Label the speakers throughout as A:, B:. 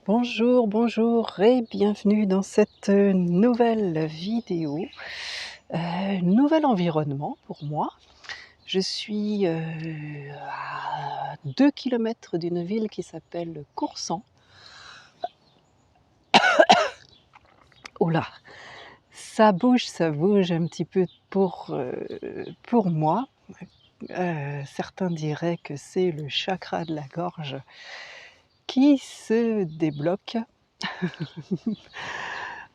A: Bonjour, bonjour et bienvenue dans cette nouvelle vidéo. Nouvel environnement pour moi. Je suis à 2 kilomètres d'une ville qui s'appelle Coursan. Oh là, ça bouge un petit peu pour moi. Certains diraient que c'est le chakra de la gorge qui se débloque.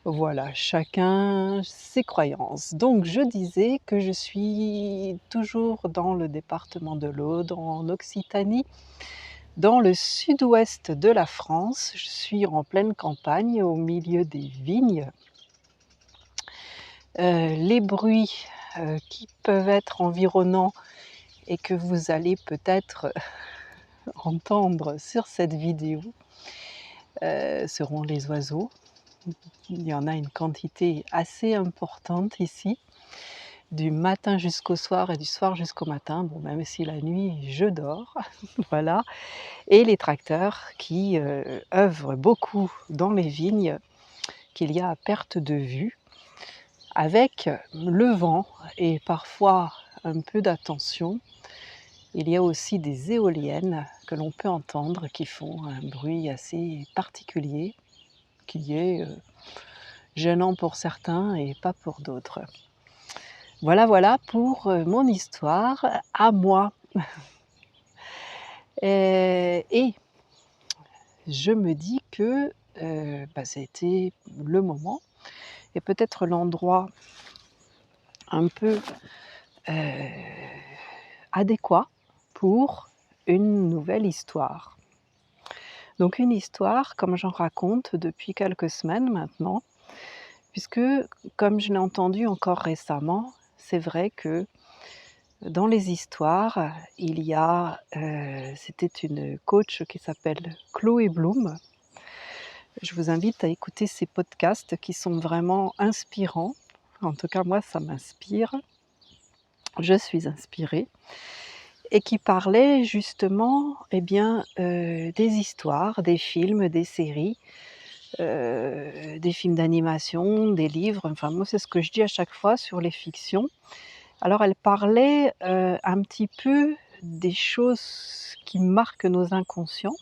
A: Voilà, chacun ses croyances. Donc je disais que je suis toujours dans le département de l'Aude, en Occitanie, dans le sud-ouest de la France. Je suis en pleine campagne, au milieu des vignes. Les bruits, qui peuvent être environnants et que vous allez peut-être entendre sur cette vidéo, seront les oiseaux. Il y en a une quantité assez importante ici, du matin jusqu'au soir et du soir jusqu'au matin, bon même si la nuit je dors, voilà. Et les tracteurs qui œuvrent beaucoup dans les vignes, qu'il y a à perte de vue, avec le vent et parfois un peu d'attention. Il y a aussi des éoliennes que l'on peut entendre qui font un bruit assez particulier, qui est gênant pour certains et pas pour d'autres. Voilà, voilà pour mon histoire à moi. Et je me dis que c'était le moment et peut-être l'endroit un peu adéquat pour une nouvelle histoire. Donc une histoire comme j'en raconte depuis quelques semaines maintenant, puisque comme je l'ai entendu encore récemment, c'est vrai que dans les histoires, il y a, c'était une coach qui s'appelle Chloé Bloom. Je vous invite à écouter ses podcasts qui sont vraiment inspirants. En tout cas, moi, ça m'inspire. Je suis inspirée. Et qui parlait justement, des histoires, des films, des séries, des films d'animation, des livres. Enfin, moi, c'est ce que je dis à chaque fois sur les fictions. Alors elle parlait, un petit peu des choses qui marquent nos inconscients,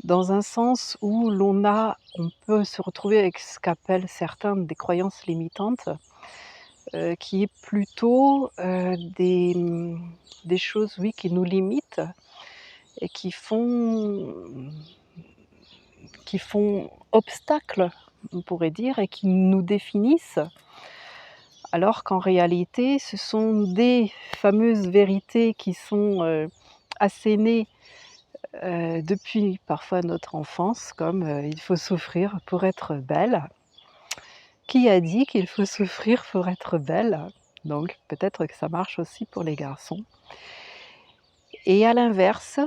A: dans un sens où on peut se retrouver avec ce qu'appellent certains des croyances limitantes, qui est plutôt, des choses, oui, qui nous limitent et qui font obstacle, on pourrait dire, et qui nous définissent. Alors qu'en réalité, ce sont des fameuses vérités qui sont, assénées, depuis parfois notre enfance, comme, «Il faut souffrir pour être belle». Qui a dit qu'il faut souffrir pour être belle? Donc peut-être que ça marche aussi pour les garçons. Et à l'inverse,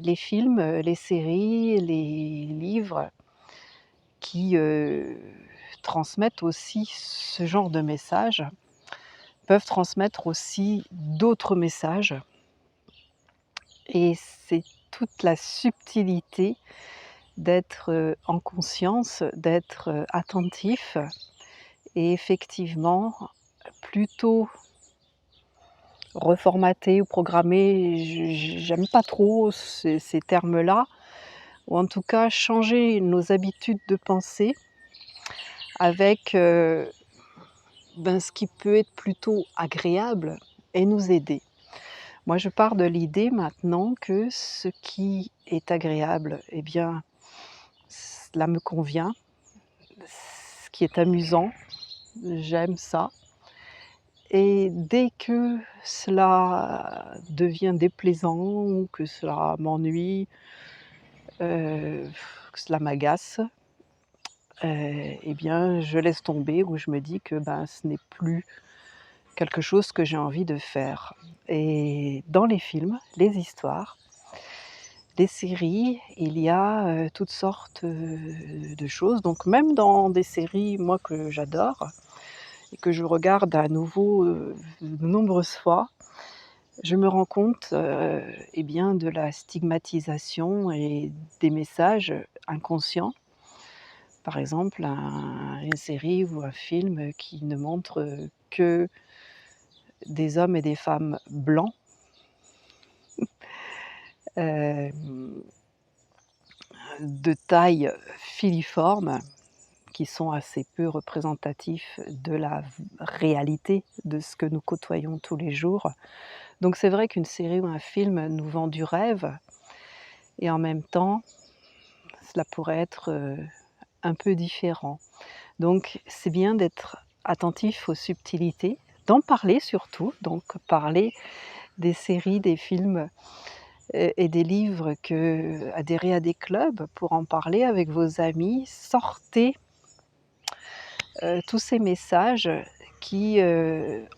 A: les films, les séries, les livres qui, transmettent aussi ce genre de messages, peuvent transmettre aussi d'autres messages. Et c'est toute la subtilité d'être, en conscience, d'être, attentif et effectivement plutôt reformater ou programmer, j'aime pas trop ces termes-là, ou en tout cas changer nos habitudes de pensée avec, ce qui peut être plutôt agréable et nous aider. Moi, je pars de l'idée maintenant que ce qui est agréable, cela me convient. Ce qui est amusant, j'aime ça. Et dès que cela devient déplaisant ou que cela m'ennuie, que cela m'agace, je laisse tomber ou je me dis que, ce n'est plus quelque chose que j'ai envie de faire. Et dans les films, les histoires, les séries, il y a, toutes sortes, de choses. Donc même dans des séries, moi, que j'adore et que je regarde à nouveau, de nombreuses fois, je me rends compte, de la stigmatisation et des messages inconscient. Par exemple, une série ou un film qui ne montre que des hommes et des femmes blancs, hem, de taille filiforme, qui sont assez peu représentatifs de la réalité de ce que nous côtoyons tous les jours. Donc c'est vrai qu'une série ou un film nous vend du rêve et en même temps, cela pourrait être, un peu différent. Donc c'est bien d'être attentif aux subtilités, d'en parler surtout, donc parler des séries, des films, et des livres, adhérer à des clubs pour en parler avec vos amis. Sortez, tous ces messages qui,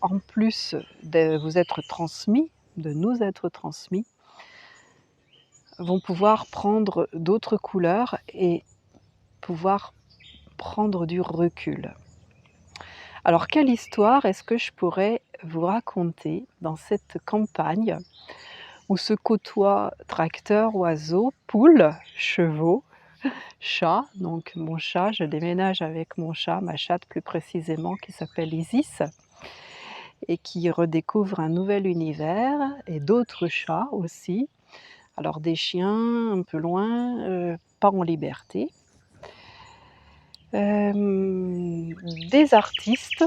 A: en plus de vous être transmis, de nous être transmis, vont pouvoir prendre d'autres couleurs et pouvoir prendre du recul. Alors quelle histoire est-ce que je pourrais vous raconter dans cette campagne où se côtoient tracteurs, oiseaux, poules, chevaux, chats? Donc mon chat, je déménage avec mon chat, ma chatte plus précisément, qui s'appelle Isis et qui redécouvre un nouvel univers, et d'autres chats aussi. Alors des chiens un peu loin, pas en liberté. Des artistes.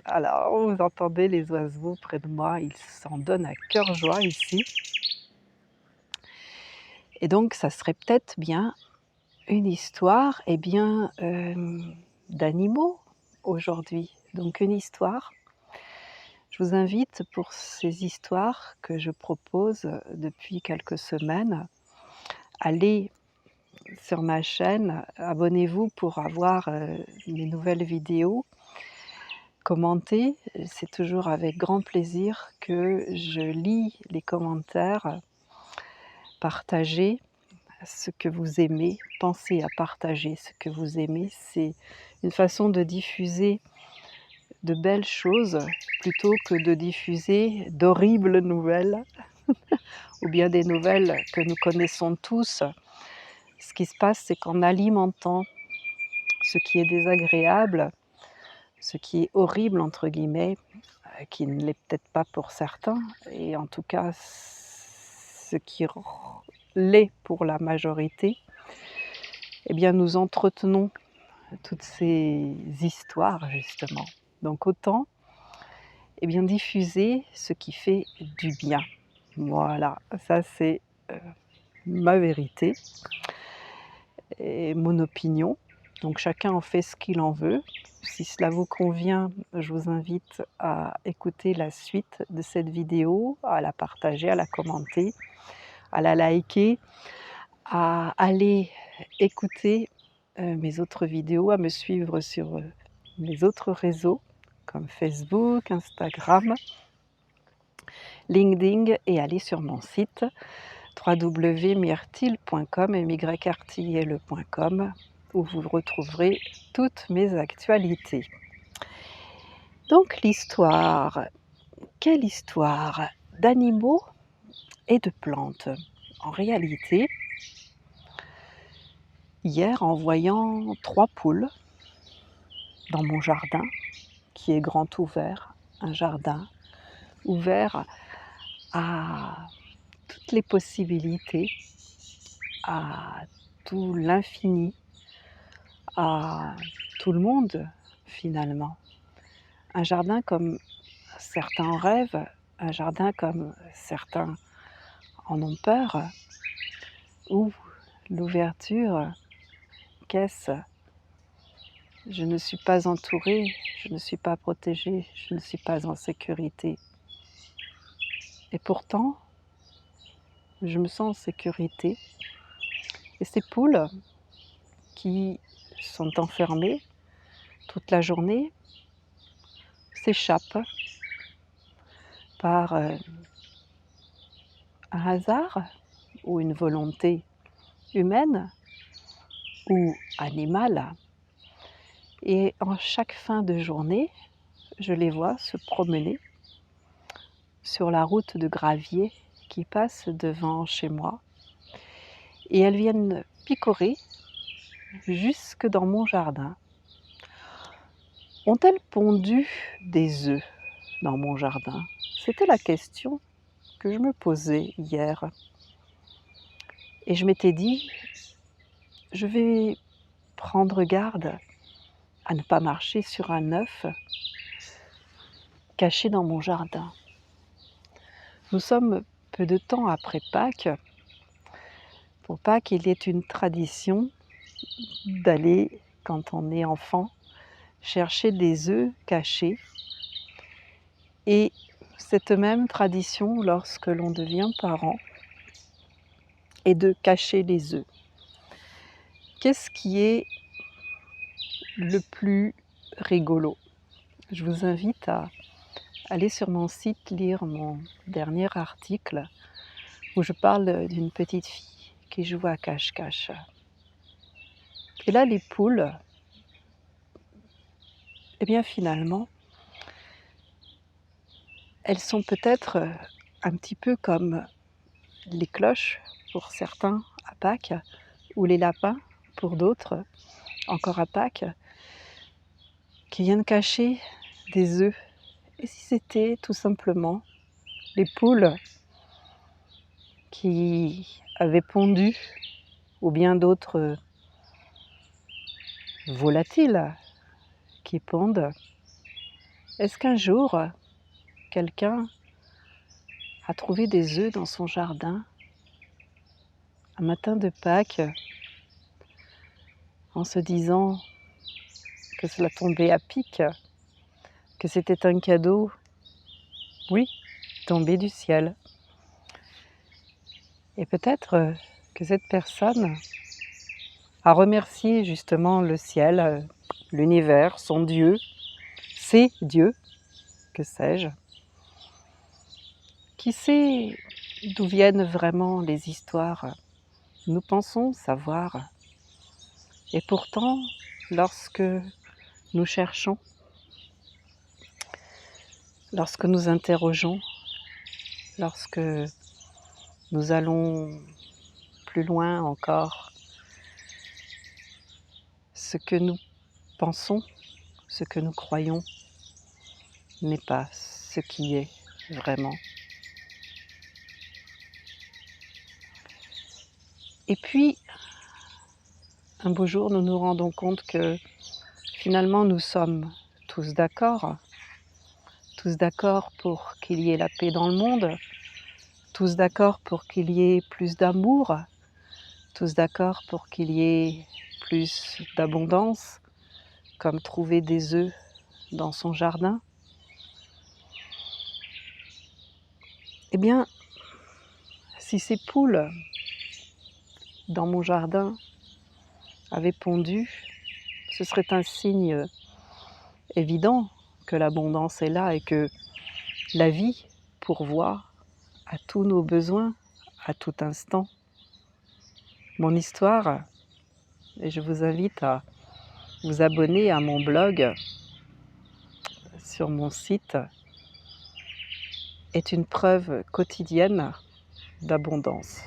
A: Alors vous entendez les oiseaux près de moi, ils s'en donnent à cœur joie ici. Et donc ça serait peut-être bien une histoire, d'animaux aujourd'hui. Donc une histoire. Je vous invite, pour ces histoires que je propose depuis quelques semaines, allez sur ma chaîne, abonnez-vous pour avoir, mes nouvelles vidéos. Commentez, c'est toujours avec grand plaisir que je lis les commentaires. Partagez ce que vous aimez, pensez à partager ce que vous aimez. C'est une façon de diffuser de belles choses plutôt que de diffuser d'horribles nouvelles ou bien des nouvelles que nous connaissons tous. Ce qui se passe, c'est qu'en alimentant ce qui est désagréable, ce qui est «horrible» entre guillemets, qui ne l'est peut-être pas pour certains, et en tout cas ce qui l'est pour la majorité, eh bien nous entretenons toutes ces histoires justement. Donc autant, eh bien, diffuser ce qui fait du bien. Voilà, ça c'est, ma vérité et mon opinion. Donc chacun en fait ce qu'il en veut. Si cela vous convient, je vous invite à écouter la suite de cette vidéo, à la partager, à la commenter, à la liker, à aller écouter, mes autres vidéos, à me suivre sur, mes autres réseaux comme Facebook, Instagram, LinkedIn, et aller sur mon site www.myrtille.com, où vous retrouverez toutes mes actualités. Donc l'histoire, quelle histoire d'animaux et de plantes? En réalité, hier, en voyant 3 poules dans mon jardin, qui est grand ouvert, un jardin ouvert à toutes les possibilités, à tout l'infini, à tout le monde finalement. Un jardin comme certains en rêvent, un jardin comme certains en ont peur, ou l'ouverture, qu'est-ce? Je ne suis pas entourée, je ne suis pas protégée, je ne suis pas en sécurité. Et pourtant, je me sens en sécurité. Et ces poules qui sont enfermées toute la journée s'échappent par, un hasard ou une volonté humaine ou animale. Et en chaque fin de journée, je les vois se promener sur la route de gravier qui passe devant chez moi, et elles viennent picorer jusque dans mon jardin. Ont-elles pondu des œufs dans mon jardin? C'était la question que je me posais hier. Et je m'étais dit, je vais prendre garde à ne pas marcher sur un œuf caché dans mon jardin. Nous sommes peu de temps après Pâques. Pour Pâques, il est une tradition d'aller, quand on est enfant, chercher des œufs cachés. Et cette même tradition, lorsque l'on devient parent, est de cacher les œufs. Qu'est-ce qui est le plus rigolo? Je vous invite à aller sur mon site lire mon dernier article où je parle d'une petite fille qui joue à cache-cache. Et là, les poules, eh bien finalement, elles sont peut-être un petit peu comme les cloches pour certains à Pâques, ou les lapins pour d'autres, encore à Pâques, qui viennent cacher des œufs. Et si c'était tout simplement les poules qui avaient pondu, ou bien d'autres volatiles qui pondent? Est-ce qu'un jour, quelqu'un a trouvé des œufs dans son jardin, un matin de Pâques, en se disant que cela tombait à pic, que c'était un cadeau, oui, tombé du ciel? Et peut-être que cette personne a remercié justement le ciel, l'univers, son Dieu, ses dieux, que sais-je. Qui sait d'où viennent vraiment les histoires? Nous pensons savoir. Et pourtant, lorsque nous cherchons, lorsque nous interrogeons, lorsque nous allons plus loin encore, ce que nous pensons, ce que nous croyons, n'est pas ce qui est vraiment. Et puis, un beau jour, nous nous rendons compte que finalement, nous sommes tous d'accord pour qu'il y ait la paix dans le monde, tous d'accord pour qu'il y ait plus d'amour, tous d'accord pour qu'il y ait plus d'abondance, comme trouver des œufs dans son jardin. Eh bien, si ces poules dans mon jardin avaient pondu, ce serait un signe évident que l'abondance est là et que la vie pourvoit à tous nos besoins, à tout instant. Mon histoire, et je vous invite à vous abonner à mon blog sur mon site, est une preuve quotidienne d'abondance,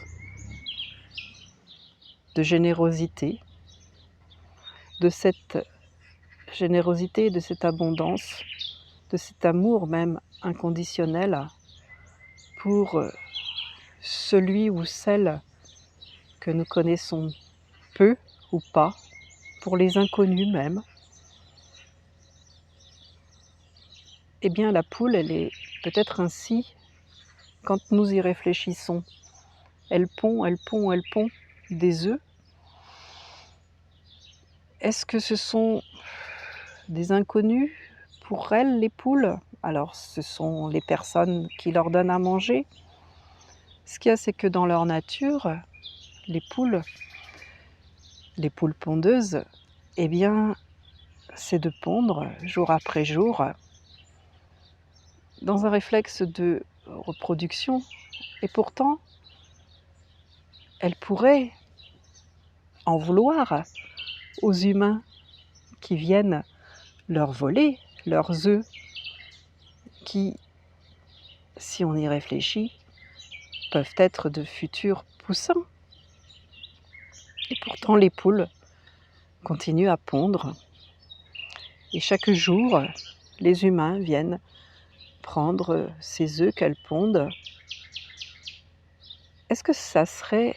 A: de générosité, de cette générosité, de cette abondance, de cet amour même inconditionnel pour celui ou celle que nous connaissons peu ou pas, pour les inconnus même. Eh bien, la poule, elle est peut-être ainsi quand nous y réfléchissons. Elle pond des œufs. Est-ce que ce sont des inconnus pour elles, les poules? Alors, ce sont les personnes qui leur donnent à manger. Ce qu'il y a, c'est que dans leur nature, les poules pondeuses, eh bien, c'est de pondre jour après jour dans un réflexe de reproduction. Et pourtant, elles pourraient en vouloir aux humains qui viennent leur voler leurs œufs, qui, si on y réfléchit, peuvent être de futurs poussins. Et pourtant, les poules continue à pondre. Et chaque jour, les humains viennent prendre ces œufs qu'elles pondent. Est-ce que ça serait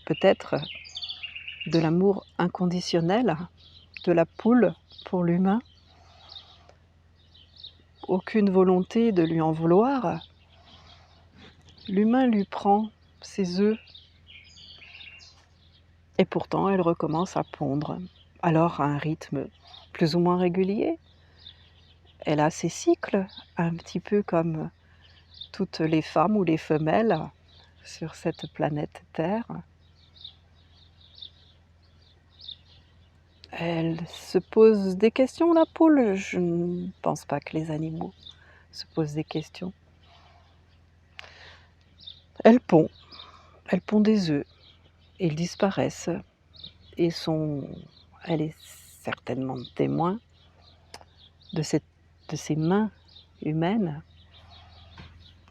A: peut-être de l'amour inconditionnel de la poule pour l'humain? Aucune volonté de lui en vouloir. L'humain lui prend ses œufs et pourtant elle recommence à pondre. Alors à un rythme plus ou moins régulier. Elle a ses cycles, un petit peu comme toutes les femmes ou les femelles sur cette planète Terre. Elle se pose des questions, la poule? Je ne pense pas que les animaux se posent des questions. Elle pond des œufs, ils disparaissent et elle est certainement témoin de ces mains humaines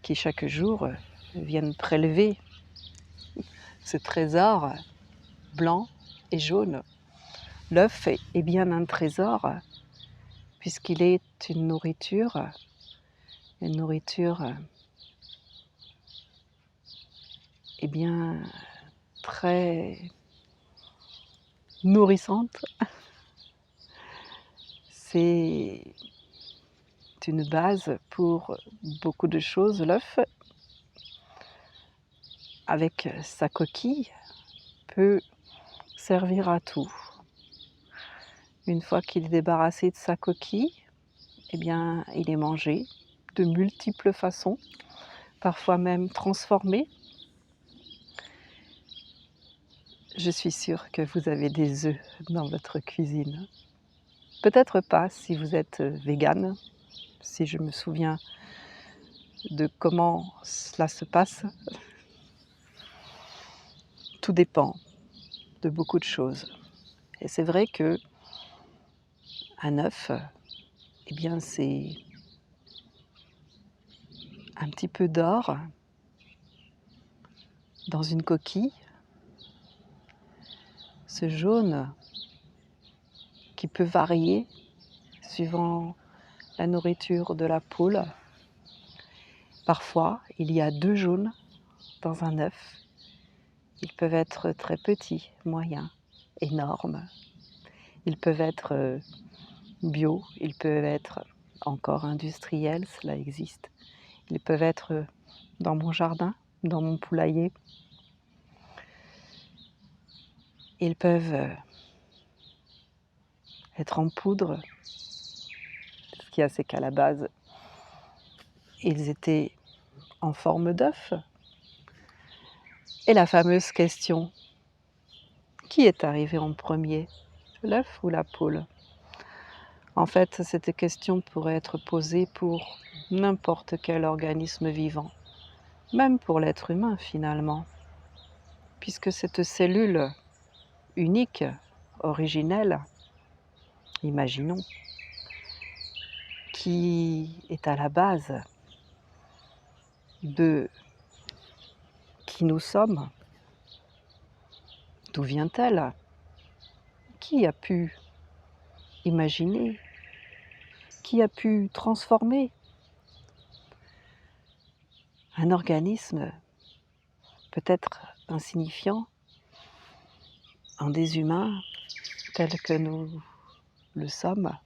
A: qui chaque jour viennent prélever ce trésor blanc et jaune. L'œuf est bien un trésor puisqu'il est une nourriture eh bien très nourrissante. C'est une base pour beaucoup de choses, l'œuf, avec sa coquille, peut servir à tout. Une fois qu'il est débarrassé de sa coquille, eh bien, il est mangé de multiples façons, parfois même transformé. Je suis sûre que vous avez des œufs dans votre cuisine. Peut-être pas si vous êtes végane, si je me souviens de comment cela se passe. Tout dépend de beaucoup de choses. Et c'est vrai que un œuf, eh bien c'est un petit peu d'or dans une coquille. Ce jaune qui peut varier suivant la nourriture de la poule. Parfois, il y a 2 jaunes dans un œuf. Ils peuvent être très petits, moyens, énormes. Ils peuvent être bio, ils peuvent être encore industriels, cela existe. Ils peuvent être dans mon jardin, dans mon poulailler. Ils peuvent être en poudre, ce qui a c'est qu'à la base, ils étaient en forme d'œuf. Et la fameuse question, qui est arrivé en premier, l'œuf ou la poule? En fait, cette question pourrait être posée pour n'importe quel organisme vivant, même pour l'être humain finalement, puisque cette cellule unique, originelle, imaginons, qui est à la base de qui nous sommes, d'où vient-elle? Qui a pu imaginer? Qui a pu transformer un organisme peut-être insignifiant en des humains tels que nous le sommes?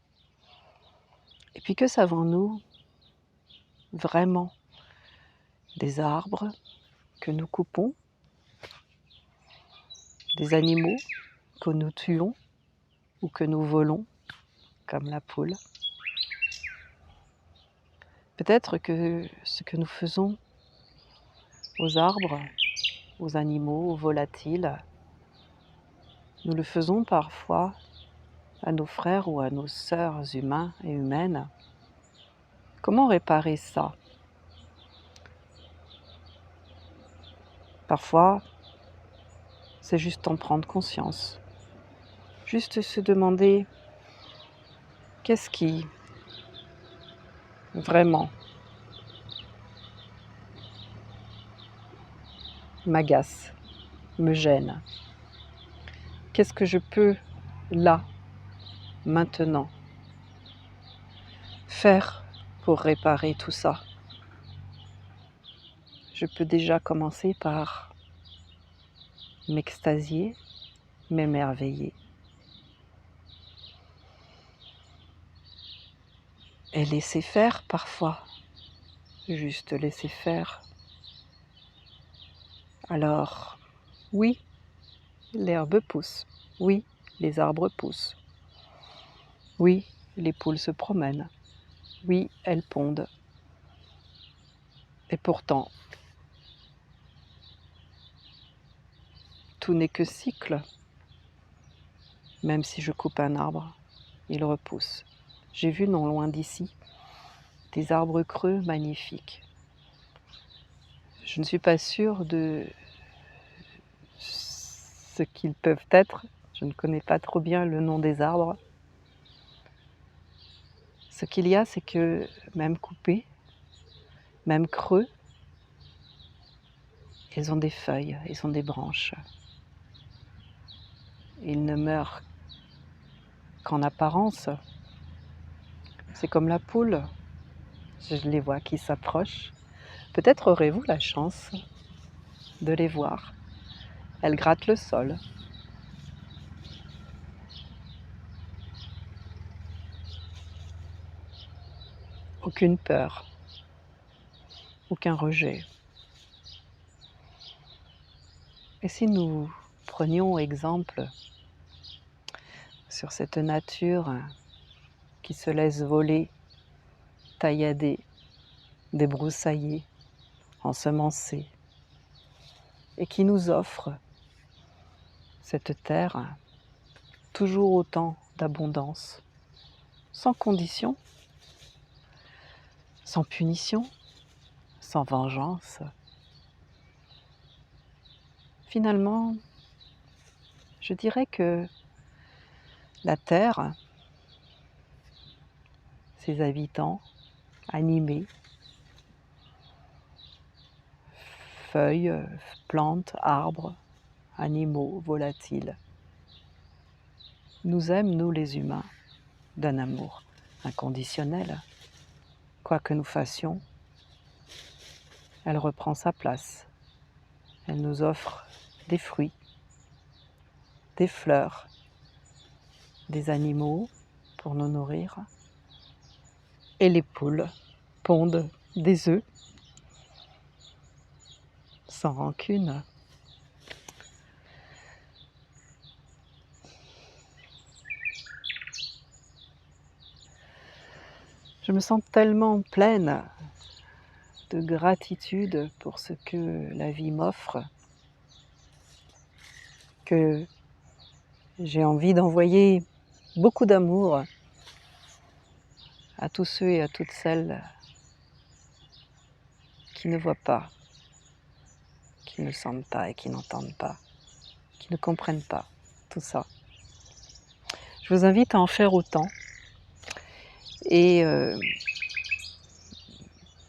A: Et puis que savons-nous vraiment des arbres que nous coupons, des animaux que nous tuons ou que nous volons, comme la poule? Peut-être que ce que nous faisons aux arbres, aux animaux, aux volatiles, nous le faisons parfois à nos frères ou à nos sœurs humains et humaines. Comment réparer ça? Parfois, c'est juste en prendre conscience. Juste se demander qu'est-ce qui vraiment m'agace, me gêne. Qu'est-ce que je peux, là, maintenant, faire pour réparer tout ça? Je peux déjà commencer par m'extasier, m'émerveiller et laisser faire parfois, juste laisser faire. Alors, oui, l'herbe pousse, oui, les arbres poussent, oui, les poules se promènent, oui, elles pondent. Et pourtant, tout n'est que cycle. Même si je coupe un arbre, il repousse. J'ai vu non loin d'ici des arbres creux magnifiques. Je ne suis pas sûre de ce qu'ils peuvent être. Je ne connais pas trop bien le nom des arbres. Ce qu'il y a, c'est que même coupés, même creux, ils ont des feuilles, ils ont des branches. Ils ne meurent qu'en apparence. C'est comme la poule. Je les vois qui s'approchent. Peut-être aurez-vous la chance de les voir. Elles grattent le sol. Aucune peur, aucun rejet. Et si nous prenions exemple sur cette nature qui se laisse voler, taillader, débroussailler, ensemencer, et qui nous offre cette terre toujours autant d'abondance, sans condition, sans punition, sans vengeance. Finalement, je dirais que la terre, ses habitants animés, feuilles, plantes, arbres, animaux, volatiles, nous aiment, nous les humains, d'un amour inconditionnel. Quoi que nous fassions, elle reprend sa place. Elle nous offre des fruits, des fleurs, des animaux pour nous nourrir. Et les poules pondent des œufs sans rancune. Je me sens tellement pleine de gratitude pour ce que la vie m'offre que j'ai envie d'envoyer beaucoup d'amour à tous ceux et à toutes celles qui ne voient pas, qui ne sentent pas et qui n'entendent pas, qui ne comprennent pas tout ça. Je vous invite à en faire autant et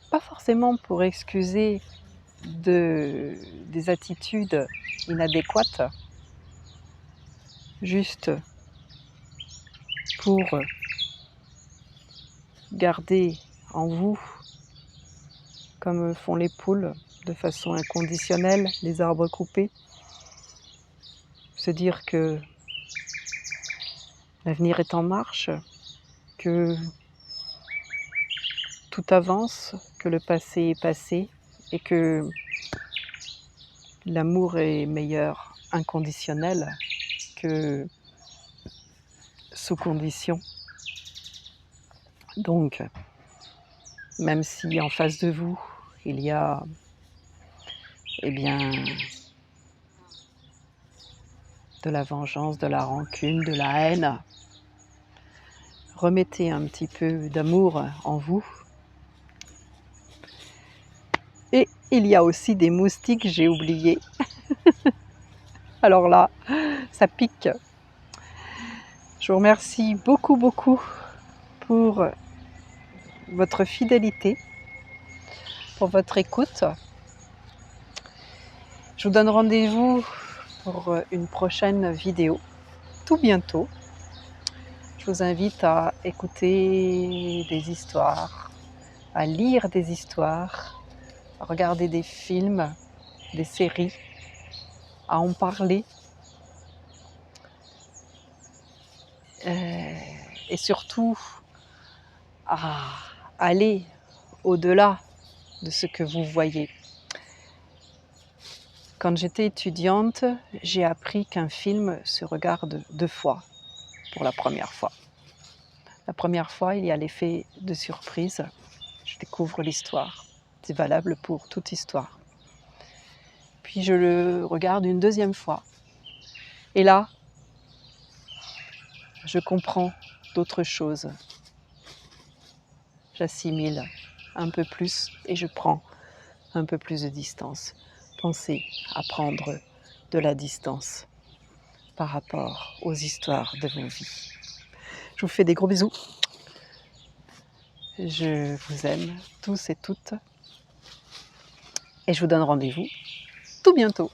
A: pas forcément pour excuser des attitudes inadéquates, juste pour garder en vous, comme font les poules, de façon inconditionnelle, les arbres coupés, se dire que l'avenir est en marche, que tout avance, que le passé est passé et que l'amour est meilleur inconditionnel que sous condition. Donc, même si en face de vous, il y a, eh bien, de la vengeance, de la rancune, de la haine, remettez un petit peu d'amour en vous. Et il y a aussi des moustiques, j'ai oublié. Alors là, ça pique. Je vous remercie beaucoup, beaucoup pour votre fidélité, pour votre écoute. Je vous donne rendez-vous pour une prochaine vidéo. tout bientôt. Je vous invite à écouter des histoires, à lire des histoires, à regarder des films, des séries, à en parler, et surtout à aller au-delà de ce que vous voyez. Quand j'étais étudiante, j'ai appris qu'un film se regarde 2 fois, pour la première fois. La première fois, il y a l'effet de surprise, je découvre l'histoire. C'est valable pour toute histoire. Puis je le regarde une deuxième fois. Et là, je comprends d'autres choses. J'assimile un peu plus et je prends un peu plus de distance. Pensez à prendre de la distance par rapport aux histoires de vos vies. Je vous fais des gros bisous. Je vous aime tous et toutes. Et je vous donne rendez-vous tout bientôt.